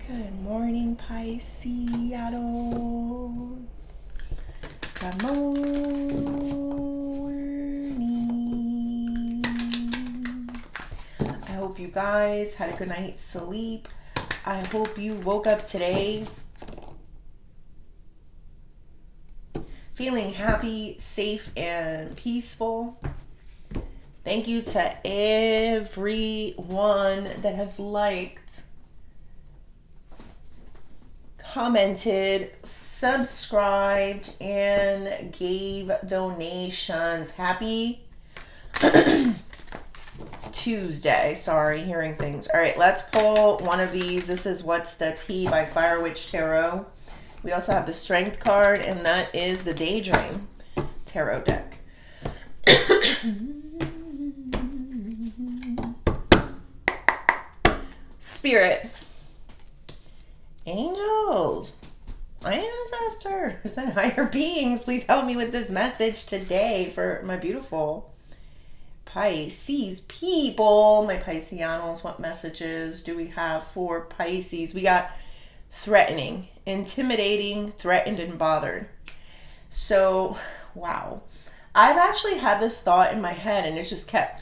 Good morning, Pisces. Good morning. I hope you guys had a good night's sleep. I hope you woke up today feeling happy, safe, and peaceful. Thank you to everyone that has liked, commented, subscribed, and gave donations. Happy Tuesday. Sorry, hearing things. All right, let's pull one of these. This is What's the Tea by Fire Witch Tarot. We also have the Strength card, and that is the Daydream Tarot deck. Spirit, angels, ancestors, and higher beings, please help me with this message today for my beautiful Pisces people. My Pisceanos, what messages do we have for Pisces? We got threatening, intimidating, threatened, and bothered. So, wow. I've actually had this thought in my head, and it just kept,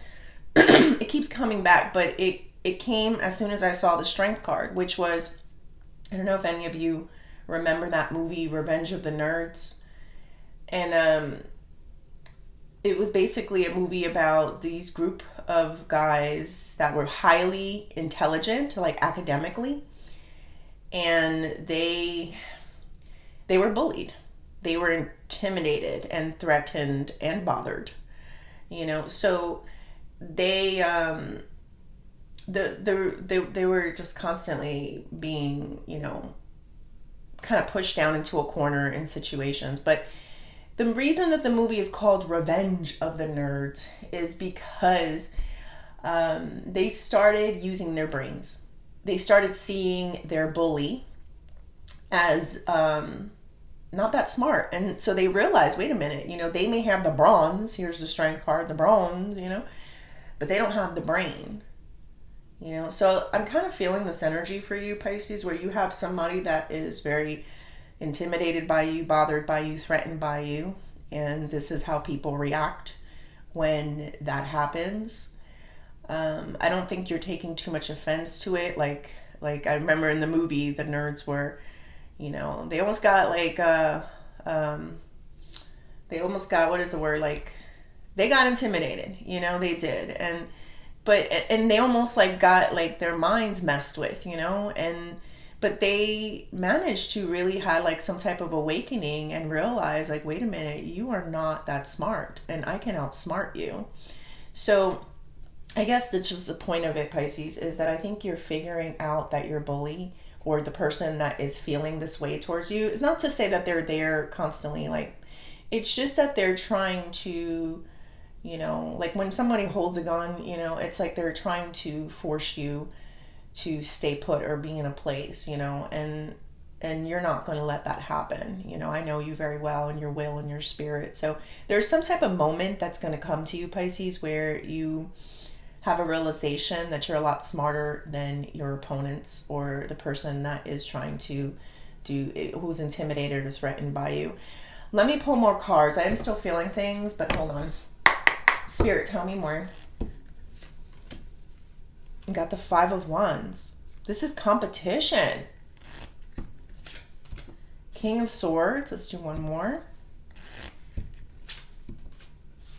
it keeps coming back, but it came as soon as I saw the Strength card, which was, I don't know if any of you remember that movie, Revenge of the Nerds. And it was basically a movie about these group of guys that were highly intelligent, like academically, and they were bullied. They were intimidated and threatened and bothered. So they they were just constantly being, kind of pushed down into a corner in situations. But the reason that the movie is called Revenge of the Nerds is because they started using their brains. They started seeing their bully as not that smart. And so they realized, wait a minute, they may have the bronze. Here's the Strength card, the bronze, but they don't have the brain. So I'm kind of feeling this energy for you, Pisces, where you have somebody that is very intimidated by you, bothered by you, threatened by you. And this is how people react when that happens. I don't think you're taking too much offense to it. Like I remember in the movie, the nerds were, they almost got they almost got, what is the word? They got intimidated, they did. And they almost got their minds messed with, but they managed to really have some type of awakening and realize wait a minute, you are not that smart and I can outsmart you. So I guess that's just the point of it, Pisces, is that I think you're figuring out that your bully or the person that is feeling this way towards you is not to say that they're there constantly. It's just that they're trying to, when somebody holds a gun, it's they're trying to force you to stay put or be in a place, and you're not going to let that happen. I know you very well, and your will and your spirit. So there's some type of moment that's going to come to you, Pisces, where you have a realization that you're a lot smarter than your opponents or the person that is trying to who's intimidated or threatened by you. Let me pull more cards. I am still feeling things, but hold on. Spirit, tell me more. You got the Five of Wands. This is competition. King of Swords. Let's do one more.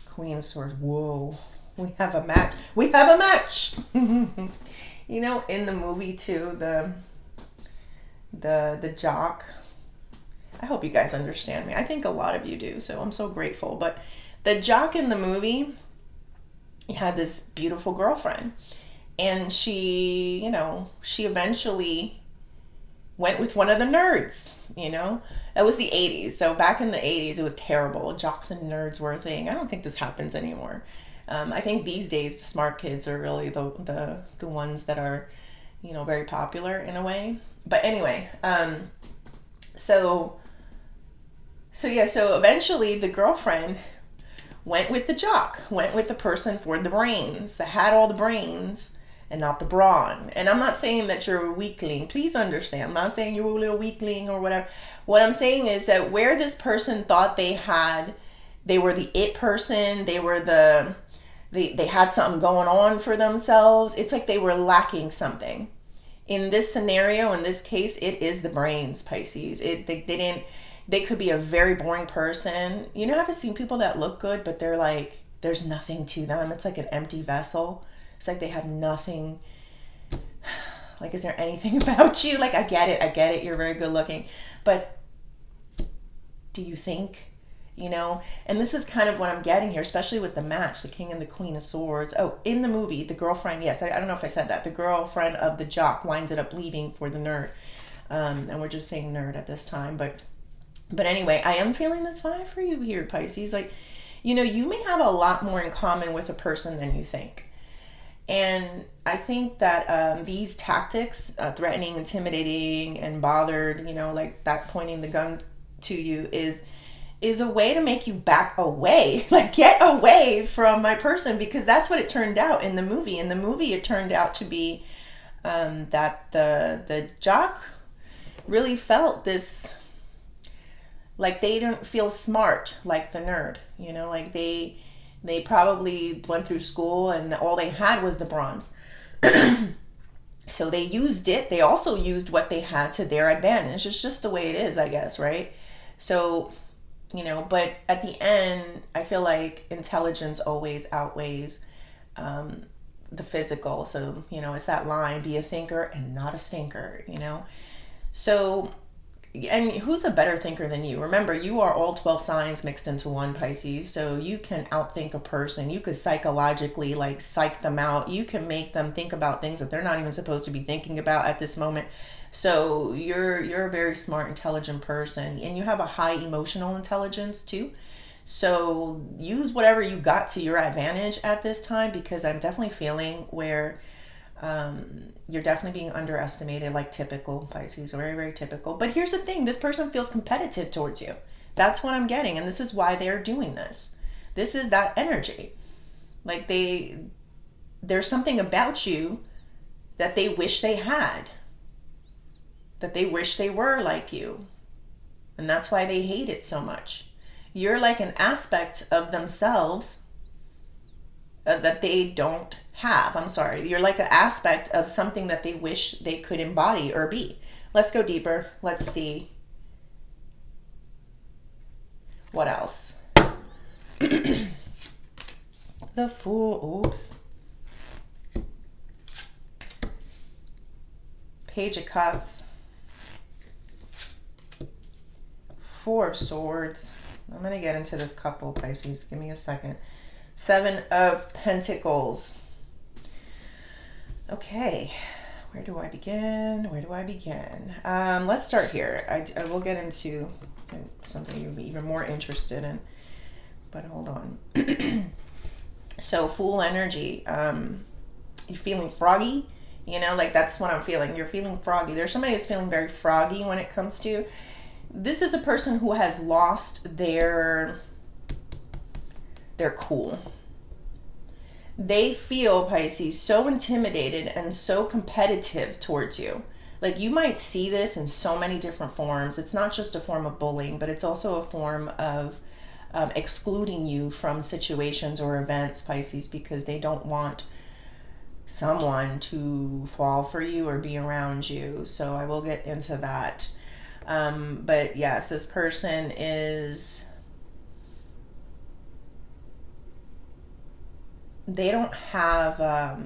Queen of Swords. Whoa. We have a match. We have a match. In the movie too, the jock. I hope you guys understand me. I think a lot of you do, so I'm so grateful. But the jock in the movie, he had this beautiful girlfriend, and she eventually went with one of the nerds. It was the 80s, so back in the 80s it was terrible. Jocks and nerds were a thing. I don't think this happens anymore. I think these days the smart kids are really the ones that are very popular in a way. But anyway, so eventually the girlfriend went with the jock, went with the person for the brains, that had all the brains, and not the brawn. And I'm not saying that you're a weakling. Please understand. I'm not saying you're a little weakling or whatever. What I'm saying is that where this person thought they were the it person, they had something going on for themselves. It's like they were lacking something. In this scenario, in this case, it is the brains, Pisces. They could be a very boring person. You know, I've seen people that look good, but they're like, there's nothing to them. It's like an empty vessel. It's like they have nothing. Like, is there anything about you? Like, I get it. You're very good looking. But do you think? You know, and this is kind of what I'm getting here, especially with the match, the King and the Queen of Swords. Oh, in the movie, the girlfriend, yes, I don't know if I said that. The girlfriend of the jock winded up leaving for the nerd. And we're just saying nerd at this time. But anyway, I am feeling this vibe for you here, Pisces. Like, you know, you may have a lot more in common with a person than you think. And I think that these tactics, threatening, intimidating, and bothered, you know, like that pointing the gun to you is a way to make you back away, like get away from my person, because that's what it turned out in the movie. In the movie, it turned out to be that the jock really felt this, like they didn't feel smart like the nerd, you know, like they probably went through school and all they had was the bronze. So they used it. They also used what they had to their advantage. It's just the way it is, I guess, right? So, you know, but at the end, I feel like intelligence always outweighs the physical. So, you know, it's that line, be a thinker and not a stinker, you know? So, and who's a better thinker than you? Remember, you are all 12 signs mixed into one, Pisces. So you can outthink a person. You could psychologically like psych them out. You can make them think about things that they're not even supposed to be thinking about at this moment. So you're a very smart, intelligent person, and you have a high emotional intelligence too. So use whatever you got to your advantage at this time, because I'm definitely feeling where you're definitely being underestimated, like typical Pisces, very, very typical. But here's the thing, this person feels competitive towards you. That's what I'm getting, and this is why they're doing this. This is that energy. Like there's something about you that they wish they had, that they wish they were like you. And that's why they hate it so much. You're like an aspect of themselves that they don't have. I'm sorry. You're like an aspect of something that they wish they could embody or be. Let's go deeper. Let's see. What else? The Fool. Oops. Page of Cups. Four of Swords. I'm going to get into this couple, Pisces. Give me a second. Seven of Pentacles. Okay. Where do I begin? Let's start here. I will get into something you'll be even more interested in. But hold on. So, Fool energy. You're feeling froggy. You know, like that's what I'm feeling. You're feeling froggy. There's somebody that's feeling very froggy when it comes to you. This is a person who has lost their cool. They feel, Pisces, so intimidated and so competitive towards you. Like, you might see this in so many different forms. It's not just a form of bullying, but it's also a form of excluding you from situations or events, Pisces, because they don't want someone to fall for you or be around you. So I will get into that. But yes, this person is, they don't have, I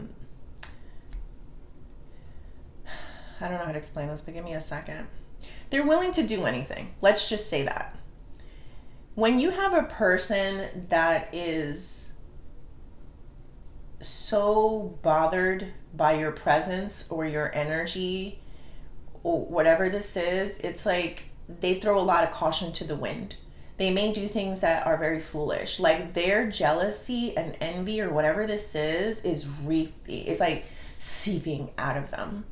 don't know how to explain this, but give me a second. They're willing to do anything. Let's just say that. When you have a person that is so bothered by your presence or your energy, or whatever this is, it's like they throw a lot of caution to the wind. They may do things that are very foolish. Like, their jealousy and envy or whatever this is it's like seeping out of them.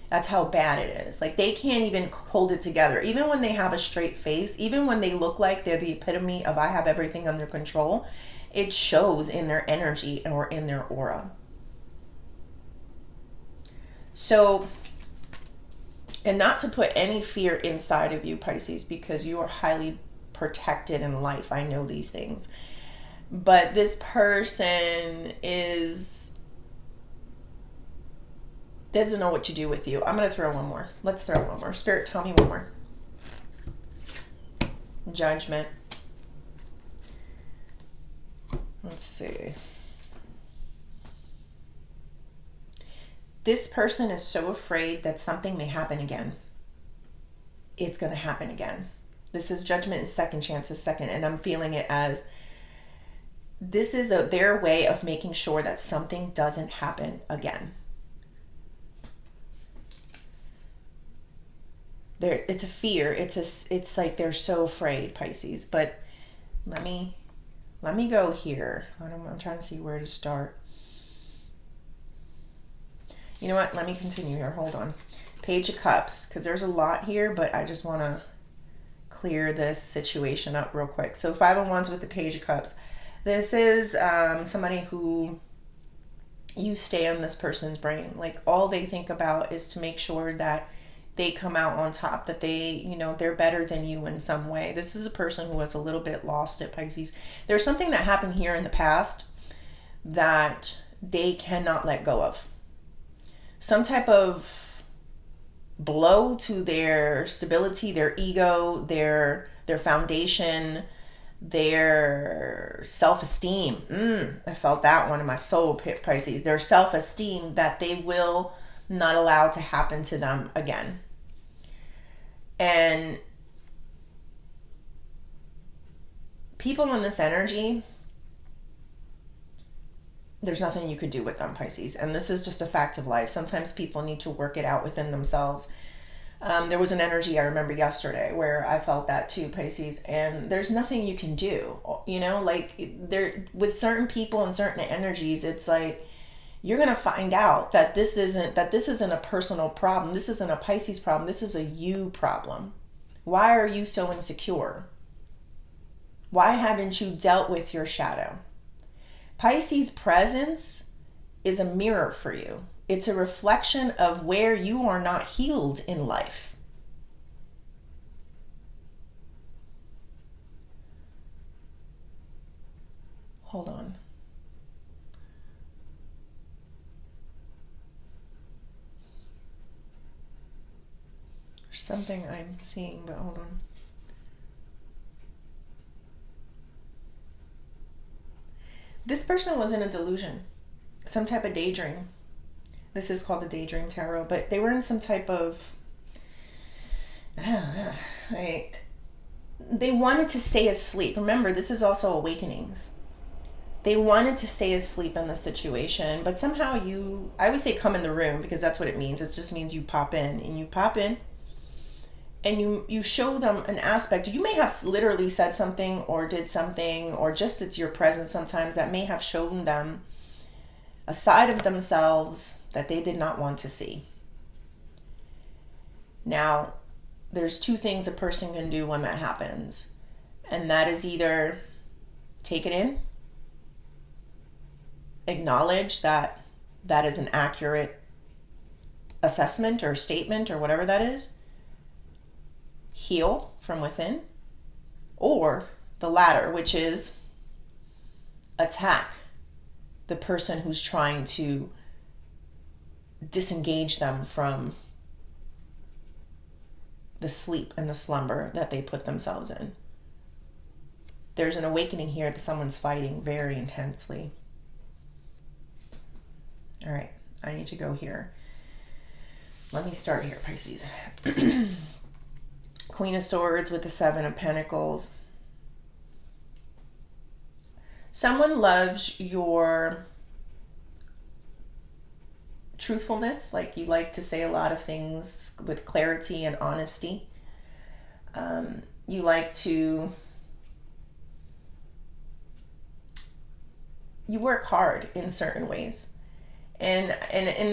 That's how bad it is. Like, they can't even hold it together. Even when they have a straight face, even when they look like they're the epitome of I have everything under control, it shows in their energy or in their aura. So, and not to put any fear inside of you, Pisces, because you are highly protected in life. I know these things. But this person doesn't know what to do with you. I'm going to throw one more. Let's throw one more. Spirit, tell me one more. Judgment. Let's see. This person is so afraid that something may happen again. It's going to happen again. This is judgment and second chances, second. And I'm feeling it as this is their way of making sure that something doesn't happen again. It's a fear. It's like they're so afraid, Pisces. But let me go here. I'm trying to see where to start. You know what? Let me continue here. Hold on. Page of Cups, because there's a lot here, but I just want to clear this situation up real quick. So 5 of Wands with the Page of Cups. This is somebody who you stay on this person's brain. Like all they think about is to make sure that they come out on top, that they're better than you in some way. This is a person who was a little bit lost at Pisces. There's something that happened here in the past that they cannot let go of. Some type of blow to their stability, their ego, their foundation, their self-esteem. I felt that one in my soul, Pisces. Their self-esteem that they will not allow to happen to them again. And people in this energy, there's nothing you could do with them, Pisces. And this is just a fact of life. Sometimes people need to work it out within themselves. There was an energy I remember yesterday where I felt that too, Pisces, and there's nothing you can do. Like there with certain people and certain energies, it's like you're going to find out that this isn't a personal problem. This isn't a Pisces problem. This is a you problem. Why are you so insecure? Why haven't you dealt with your shadow? Pisces presence is a mirror for you. It's a reflection of where you are not healed in life. Hold on. There's something I'm seeing, but hold on. This person was in a delusion, some type of daydream. This is called the Daydream Tarot, but they were in some type of, they wanted to stay asleep. Remember, this is also awakenings. They wanted to stay asleep in the situation, but somehow I would say come in the room, because that's what it means. It just means you pop in, and you show them an aspect. You may have literally said something or did something, or just it's your presence sometimes that may have shown them a side of themselves that they did not want to see. Now, there's two things a person can do when that happens, and that is either take it in, acknowledge that that is an accurate assessment or statement or whatever that is, heal from within, or the latter, which is attack the person who's trying to disengage them from the sleep and the slumber that they put themselves in. There's an awakening here that someone's fighting very intensely. All right, I need to go here. Let me start here, Pisces. Queen of Swords with the 7 of Pentacles. Someone loves your truthfulness, like you like to say a lot of things with clarity and honesty. You work hard in certain ways. And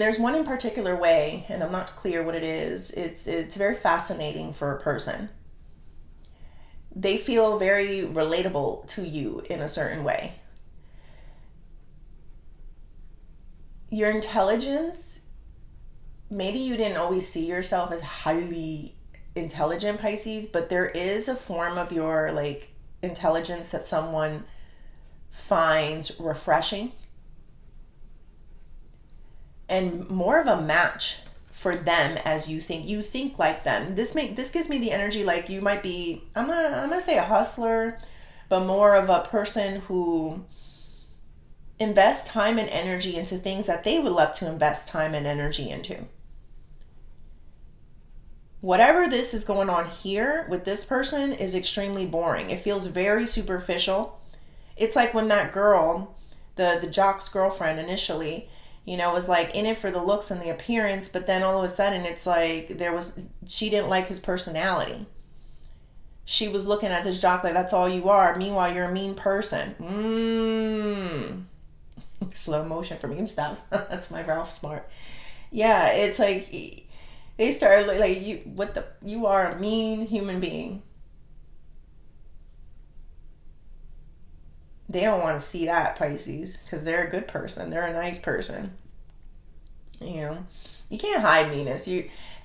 there's one in particular way, and I'm not clear what it is. It's very fascinating for a person. They feel very relatable to you in a certain way. Your intelligence maybe you didn't always see yourself as highly intelligent, Pisces, but there is a form of your like intelligence that someone finds refreshing and more of a match for them. As you think like them. This gives me the energy like you might be, I'm gonna say a hustler, but more of a person who invest time and energy into things that they would love to invest time and energy into. Whatever this is going on here with this person is extremely boring. It feels very superficial. It's like when that girl, the jock's girlfriend initially, was like in it for the looks and the appearance, but then all of a sudden it's like she didn't like his personality. She was looking at this jock like that's all you are. Meanwhile, you're a mean person. Slow motion for me and stuff. That's my Ralph Smart. Yeah, it's like they started like you are a mean human being. They don't want to see that, Pisces, because they're a good person. They're a nice person. You know, you can't hide meanness.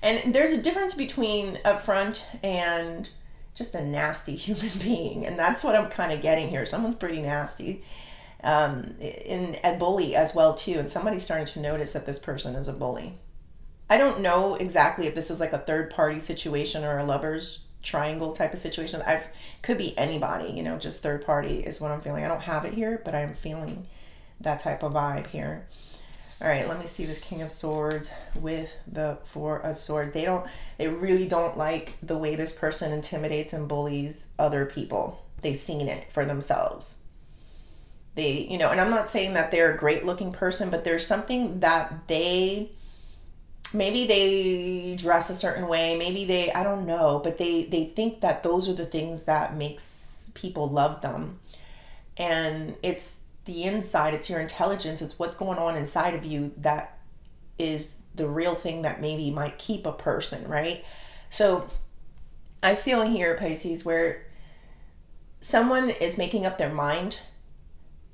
And there's a difference between upfront and just a nasty human being, and that's what I'm kind of getting here. Someone's pretty nasty, in a bully as well too, and somebody's starting to notice that this person is a bully. I don't know exactly if this is like a third party situation or a lover's triangle type of situation. I could be anybody, just third party is what I'm feeling. I don't have it here, but I'm feeling that type of vibe here. All right, let me see this King of Swords with the Four of Swords. They really don't like the way this person intimidates and bullies other people. They've seen it for themselves. And I'm not saying that they're a great looking person, but there's something that maybe they dress a certain way, maybe I don't know, but they think that those are the things that makes people love them. And it's the inside, it's your intelligence, it's what's going on inside of you that is the real thing that maybe might keep a person, right? So I feel here, Pisces, where someone is making up their mind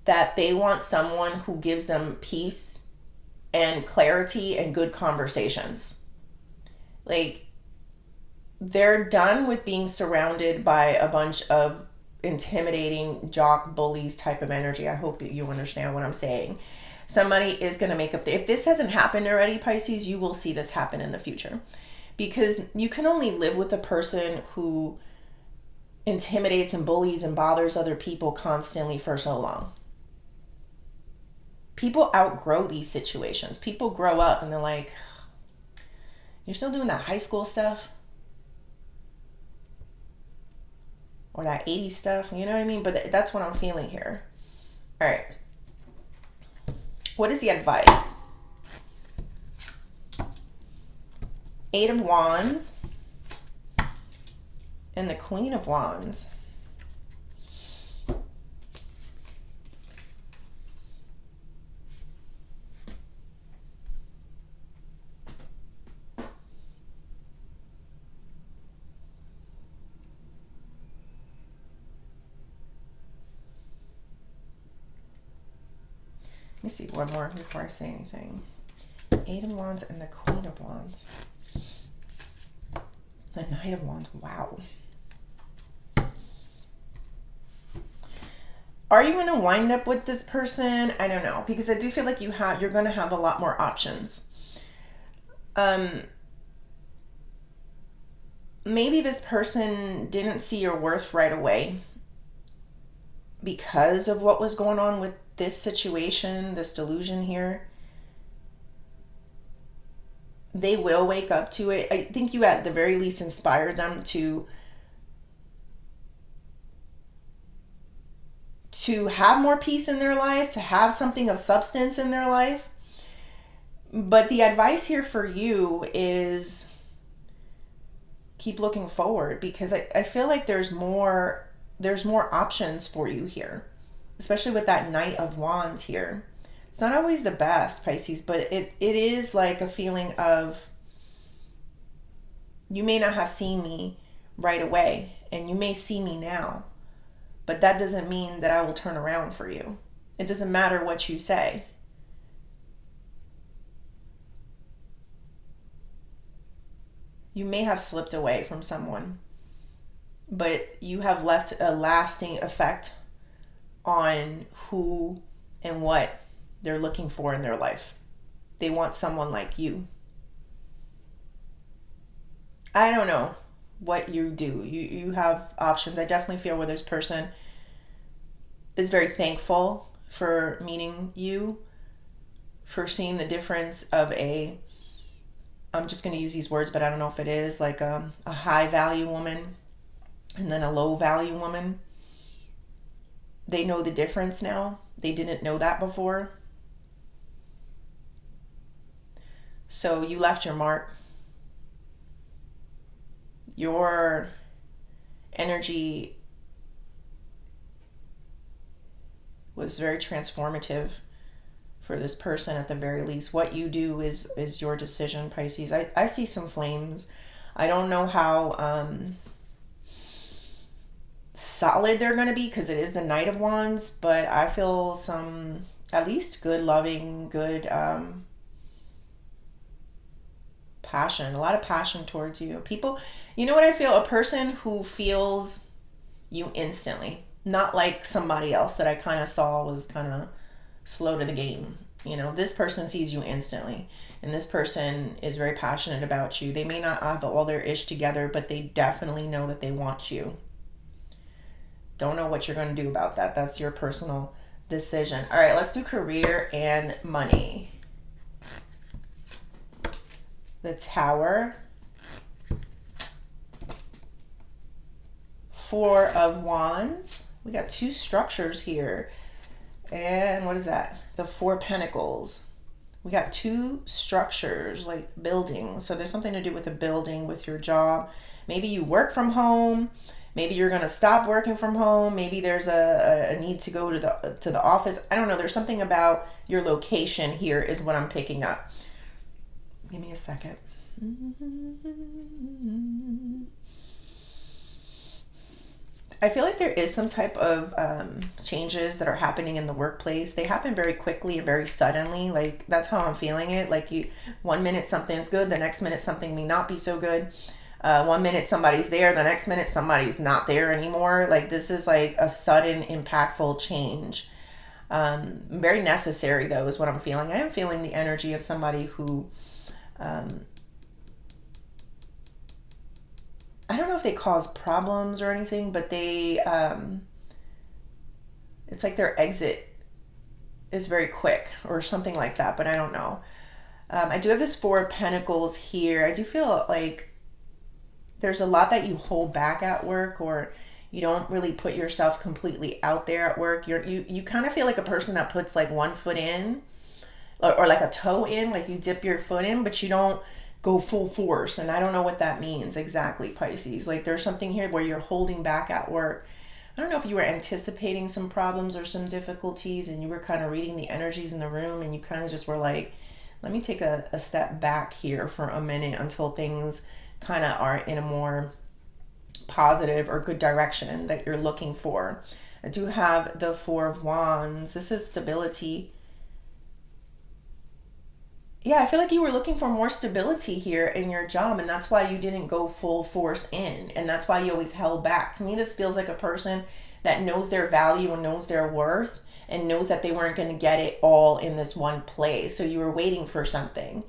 that they want someone who gives them peace and clarity and good conversations. Like, they're done with being surrounded by a bunch of intimidating jock bullies type of energy. I hope you understand what I'm saying. Somebody is going to make up if this hasn't happened already, Pisces, you will see this happen in the future, because you can only live with a person who intimidates and bullies and bothers other people constantly for so long. People outgrow these situations. People grow up and they're like, you're still doing that high school stuff or that 80s stuff, you know what I mean? But that's what I'm feeling here. All right. What is the advice? Eight of Wands and the Queen of Wands. Let me see one more before I say anything. Eight of Wands and the Queen of Wands. The Knight of Wands. Wow. Are you going to wind up with this person? I don't know, because I do feel like you're going to have a lot more options. Maybe this person didn't see your worth right away because of what was going on with this situation, this delusion here. They will wake up to it. I think you at the very least inspired them to have more peace in their life, to have something of substance in their life. But the advice here for you is keep looking forward, because I feel like there's more options for you here, especially with that Knight of Wands here. It's not always the best, Pisces, but it is like a feeling of, you may not have seen me right away and you may see me now, but that doesn't mean that I will turn around for you. It doesn't matter what you say. You may have slipped away from someone, but you have left a lasting effect on who and what they're looking for in their life. They want someone like you. I don't know what you do. You have options. I definitely feel where this person is very thankful for meeting you, for seeing the difference of I'm just going to use these words, but I don't know if it is, like a high value woman and then a low value woman. They know the difference now. They didn't know that before. So you left your mark. Your energy was very transformative for this person at the very least. What you do is your decision, Pisces. I see some flames. I don't know how solid they're going to be because it is the Knight of Wands, but I feel some at least good, loving, good passion, a lot of passion towards you. People, you know what I feel? A person who feels you instantly, not like somebody else that I kind of saw was kind of slow to the game. You know, this person sees you instantly, and this person is very passionate about you. They may not have all their ish together, but they definitely know that they want you. Don't know what you're going to do about that. That's your personal decision. All right, let's do career and money. The Tower, Four of Wands. We got two structures here. And what is that? The Four Pentacles. We got two structures, like buildings. So there's something to do with a building, with your job. Maybe you work from home. Maybe you're going to stop working from home. Maybe there's a need to go to the office. I don't know. There's something about your location here is what I'm picking up. Give me a second. I feel like there is some type of changes that are happening in the workplace. They happen very quickly and very suddenly. Like, that's how I'm feeling it. Like, one minute something's good, the next minute something may not be so good. One minute somebody's there, the next minute somebody's not there anymore. Like, this is like a sudden, impactful change. Very necessary, though, is what I'm feeling. I am feeling the energy of somebody who, I don't know if they cause problems or anything, but they, it's like their exit is very quick or something like that, but I don't know. I do have this Four of Pentacles here. I do feel like there's a lot that you hold back at work, or you don't really put yourself completely out there at work. You kind of feel like a person that puts like one foot in, or like a toe in, like you dip your foot in, but you don't go full force. And I don't know what that means exactly, Pisces. Like, there's something here where you're holding back at work. I don't know if you were anticipating some problems or some difficulties, and you were kind of reading the energies in the room, and you kind of just were like, let me take a step back here for a minute until things kind of are in a more positive or good direction that you're looking for. I do have the Four of Wands. This is stability. Yeah, I feel like you were looking for more stability here in your job, and that's why you didn't go full force in, and that's why you always held back. To me, this feels like a person that knows their value and knows their worth and knows that they weren't going to get it all in this one place. So you were waiting for something.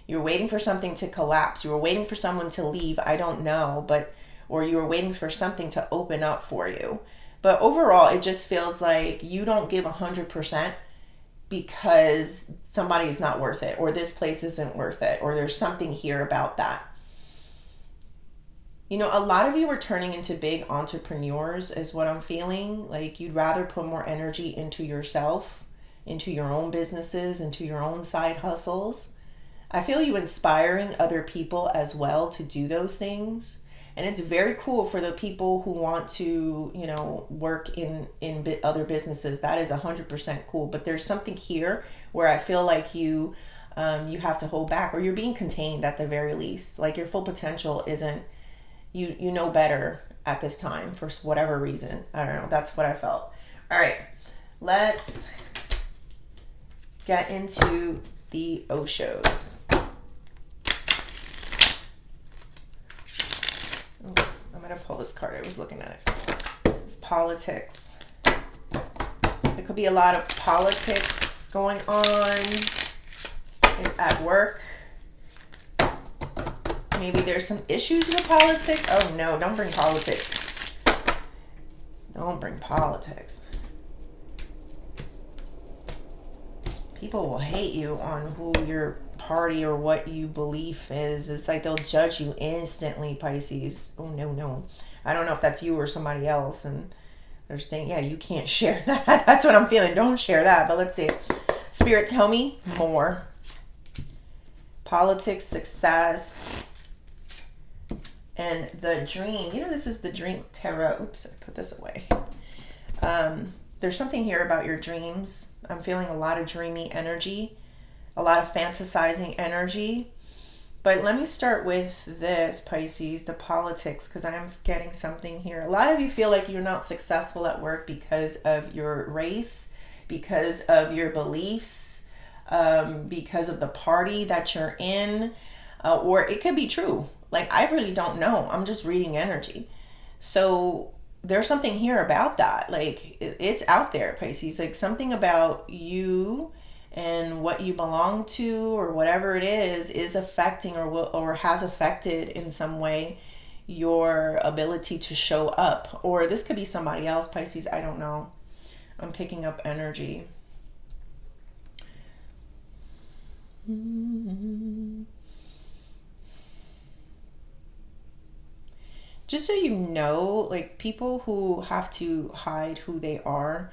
You were waiting for something to collapse. You were waiting for someone to leave. I don't know, or you were waiting for something to open up for you. But overall, it just feels like you don't give 100% because somebody is not worth it, or this place isn't worth it, or there's something here about that. You know, a lot of you are turning into big entrepreneurs is what I'm feeling. Like, you'd rather put more energy into yourself, into your own businesses, into your own side hustles. I feel you inspiring other people as well to do those things. And it's very cool for the people who want to, you know, work in other businesses. That is 100% cool. But there's something here where I feel like you have to hold back, or you're being contained at the very least. Like, your full potential isn't, you know better at this time for whatever reason. I don't know. That's what I felt. All right, let's get into the Oshos. I'm gonna pull this card. I was looking at it. It's politics. There could be a lot of politics going on at work. Maybe there's some issues with politics. Oh no, don't bring politics. Don't bring politics. People will hate you on who your party or what you believe is. It's like they'll judge you instantly, Pisces. Oh no, no. I don't know if that's you or somebody else. And there's things, yeah, you can't share that. That's what I'm feeling. Don't share that. But let's see. Spirit, tell me more. Politics, success, and the dream. You know, this is the dream tarot. Oops, I put this away. There's something here about your dreams. I'm feeling a lot of dreamy energy, a lot of fantasizing energy. But let me start with this, Pisces, the politics, because I'm getting something here. A lot of you feel like you're not successful at work because of your race, because of your beliefs, because of the party that you're in, or it could be true. Like, I really don't know. I'm just reading energy. So there's something here about that. Like, it's out there, Pisces. Like, something about you and what you belong to or whatever it is affecting or has affected in some way your ability to show up. Or this could be somebody else, Pisces. I don't know. I'm picking up energy. Just so you know, like, people who have to hide who they are,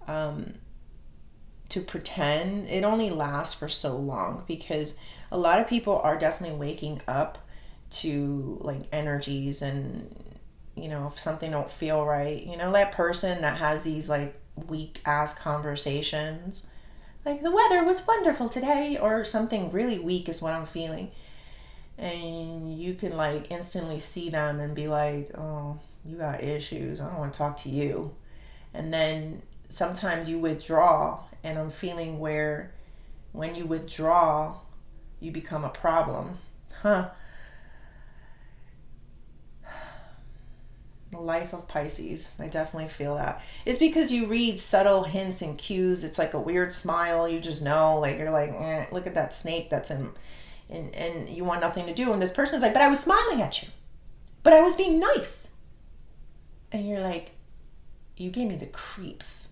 to pretend, it only lasts for so long, because a lot of people are definitely waking up to like energies, and you know, if something don't feel right, you know, that person that has these like weak ass conversations, like the weather was wonderful today, or something really weak is what I'm feeling. And you can like instantly see them and be like, oh, you got issues, I don't want to talk to you. And then sometimes you withdraw, and I'm feeling where when you withdraw, you become a problem. The life of Pisces. I definitely feel that. It's because you read subtle hints and cues. It's like a weird smile. You just know, like, you're like, look at that snake that's in, and you want nothing to do. And this person's like, but I was smiling at you. But I was being nice. And you're like, you gave me the creeps.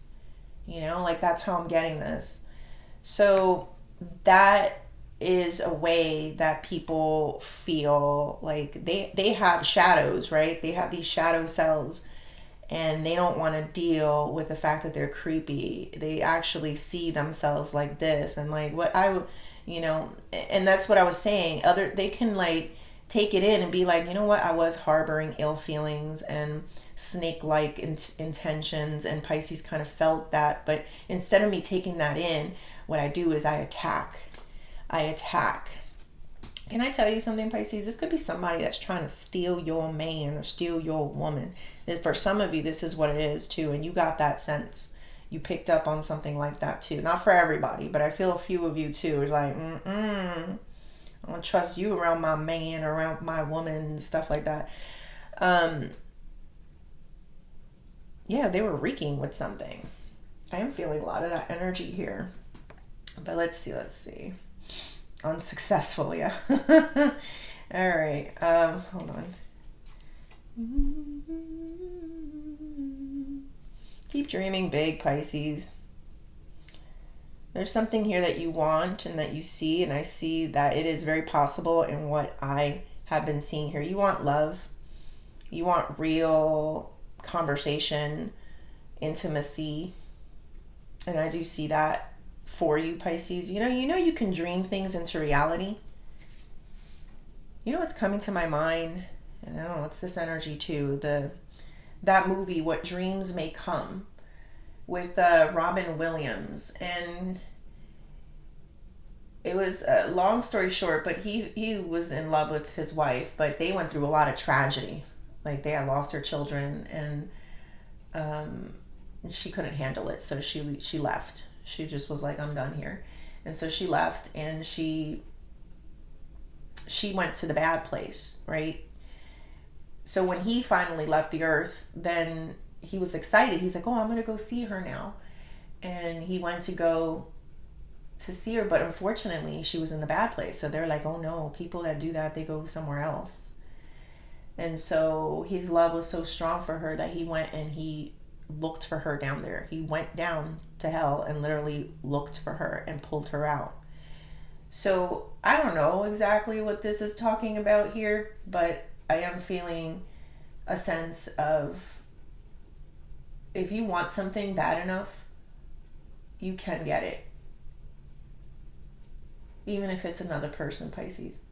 You know, like, that's how I'm getting this. So that is a way that people feel like they have shadows, right? They have these shadow selves, and they don't want to deal with the fact that they're creepy. They actually see themselves like this, and like what you know, and that's what I was saying. They can like take it in and be like, you know what, I was harboring ill feelings and snake-like intentions, and Pisces kind of felt that. But instead of me taking that in, what I do is I attack. Can I tell you something, Pisces? This could be somebody that's trying to steal your man or steal your woman. For some of you, this is what it is too, and you got that sense. You picked up on something like that too. Not for everybody, but I feel a few of you too are like, I don't trust you around my man or around my woman and stuff like that. Yeah, they were reeking with something. I am feeling a lot of that energy here. But let's see. Unsuccessful, yeah. All right. Hold on. Keep dreaming big, Pisces. There's something here that you want and that you see, and I see that it is very possible in what I have been seeing here. You want love. You want real conversation, intimacy, and I do see that for you, Pisces. You know you can dream things into reality. You know what's coming to my mind, and I don't know, it's this energy too, that movie What Dreams May Come, with Robin Williams. And it was a long story short, but he was in love with his wife, but they went through a lot of tragedy. Like, they had lost their children, and she couldn't handle it, so she left. She just was like, I'm done here. And so she left, and she went to the bad place, right? So when he finally left the earth, then he was excited. He's like, oh, I'm going to go see her now. And he went to go to see her, but unfortunately she was in the bad place. So they're like, oh no, people that do that, they go somewhere else. And so his love was so strong for her that he went and he looked for her down there. He went down to hell and literally looked for her and pulled her out. So I don't know exactly what this is talking about here, but I am feeling a sense of, if you want something bad enough, you can get it. Even if it's another person, Pisces.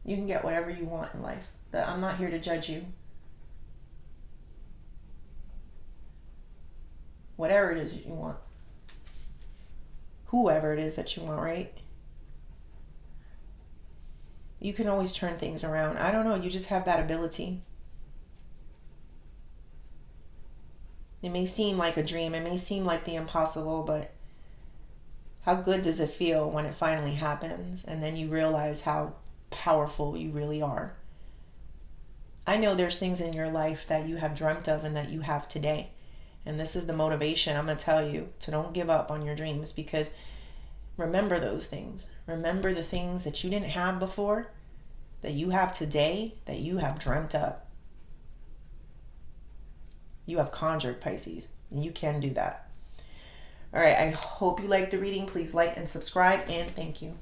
You can get whatever you want in life. I'm not here to judge you. Whatever it is that you want. Whoever it is that you want, right? You can always turn things around. I don't know, you just have that ability. It may seem like a dream, it may seem like the impossible, but how good does it feel when it finally happens and then you realize how powerful you really are? I know there's things in your life that you have dreamt of and that you have today. And this is the motivation I'm going to tell you to don't give up on your dreams, because remember those things. Remember the things that you didn't have before, that you have today, that you have dreamt up. You have conjured, Pisces, and you can do that. All right, I hope you liked the reading. Please like and subscribe, and thank you.